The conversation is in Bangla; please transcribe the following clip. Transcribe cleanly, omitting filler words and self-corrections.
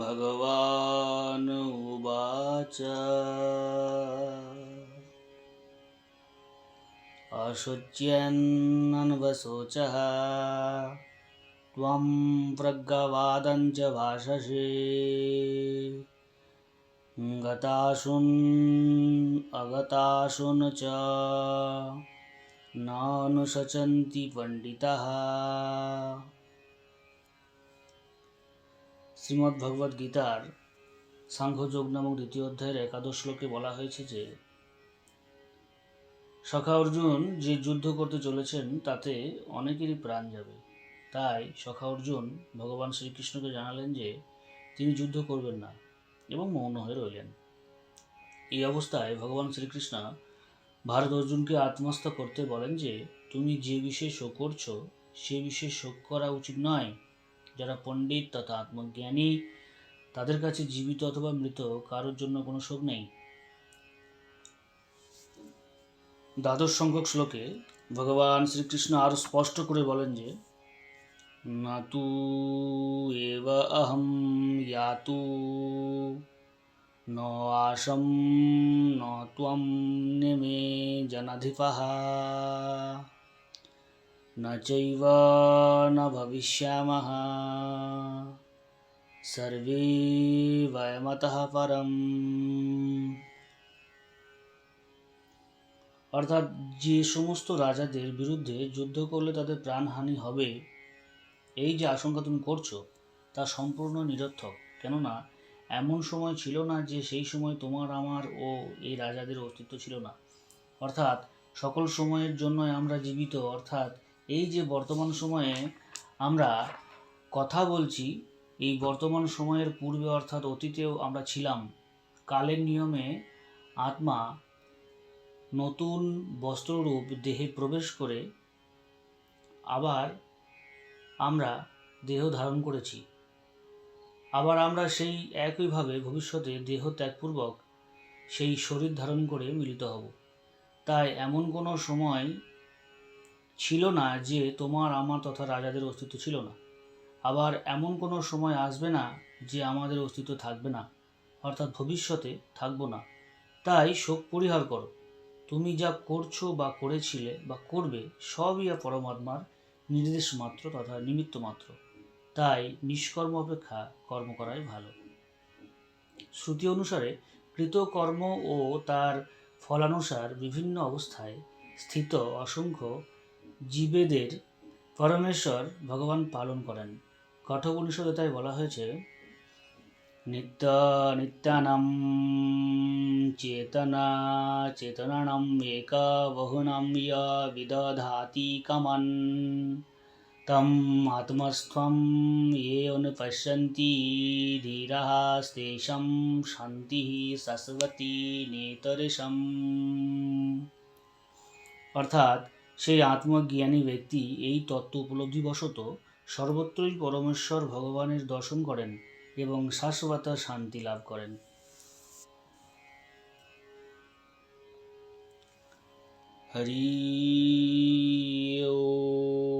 भगवान् उवाच अशुच्यन्नन्वशोचः त्वं प्रज्ञावादं च भाषसे गतासून् अगतासून् च नानुशचन्ति पंडिताः। শ্রীমদ্ ভগবদ গীতার সাংখ্যযোগ নামক দ্বিতীয় অধ্যায়ের একাদশ শ্লোকে বলা হয়েছে যে সখা অর্জুন যে যুদ্ধ করতে চলেছেন তাতে অনেকেরই প্রাণ যাবে। তাই সখা অর্জুন ভগবান শ্রীকৃষ্ণকে জানালেন যে তিনি যুদ্ধ করবেন না এবং মৌন হয়ে রইলেন। এই অবস্থায় ভগবান শ্রীকৃষ্ণ ভারত অর্জুনকে আত্মস্থ করতে বলেন যে তুমি যে বিষয়ে শোক করছো সে বিষয়ে শোক করা উচিত নয়। যারা পণ্ডিত তথা আত্মজ্ঞানী তাদের কাছে জীবিত অথবা মৃত কারোর জন্য কোনো শোক নেই। দ্বাদশ সংখ্যক শ্লোকে ভগবান শ্রীকৃষ্ণ আরো স্পষ্ট করে বলেন যে না তু এব অহম ইয়াতু ন আশম ন ত্বম নেমে জনাধিপঃ ন চৈব ন ভবিষ্যামঃ সর্বে বয়মতঃ পরম। অর্থাৎ যে সমস্ত রাজাদের বিরুদ্ধে যুদ্ধ করলে তাদের প্রাণহানি হবে এই যে আশঙ্কা তুমি করছো তা সম্পূর্ণ নিরর্থক। কেননা এমন সময় ছিল না যে সেই সময় তোমার আমার ও এই রাজাদের অস্তিত্ব ছিল না। অর্থাৎ সকল সময়ের জন্যই আমরা জীবিত। অর্থাৎ এই যে বর্তমান সময়ে আমরা কথা বলছি এই বর্তমান সময়ের পূর্বে অর্থাৎ অতীতেও আমরা ছিলাম। কালের নিয়মে আত্মা নতুন বস্ত্ররূপ দেহে প্রবেশ করে আবার আমরা দেহ ধারণ করেছি। আবার আমরা সেই একইভাবে ভবিষ্যতে দেহ ত্যাগপূর্বক সেই শরীর ধারণ করে মিলিত হব। তাই এমন কোনো সময় ছিল না যে তোমার আমার তথা রাজাদের অস্তিত্ব ছিল না। আবার এমন কোনো সময় আসবে না যে আমাদের অস্তিত্ব থাকবে না, অর্থাৎ ভবিষ্যতে থাকবো না। তাই শোক পরিহার করো। তুমি যা করছো বা করেছিলে বা করবে সবই পরমাত্মার নির্দেশ মাত্র তথা নিমিত্ত মাত্র। তাই নিষ্কর্ম অপেক্ষা কর্ম করাই ভালো। শ্রুতি অনুসারে কৃতকর্ম ও তার ফলানুসার বিভিন্ন অবস্থায় স্থিত অসংখ্য জীবেদের পরমেশ্বর ভগবান পালন করেন। কঠোপনিষদে তাই বলা হয়েছে নিত্যানাম চেতনানাম একা বহুনাম ইয়া বিদধাতি কামান তম আত্মস্থম ये অনুপশ্যন্তি ধীরাः তেষাং শান্তিঃ শাশ্বতী নেতরেষাম। অর্থাৎ সেই আত্মজ্ঞানী ব্যক্তি এই তত্ত্ব উপলব্ধিবশত সর্বত্রই পরমেশ্বর ভগবানের দর্শন করেন এবং শাশ্বত শান্তি লাভ করেন। হরি ওম।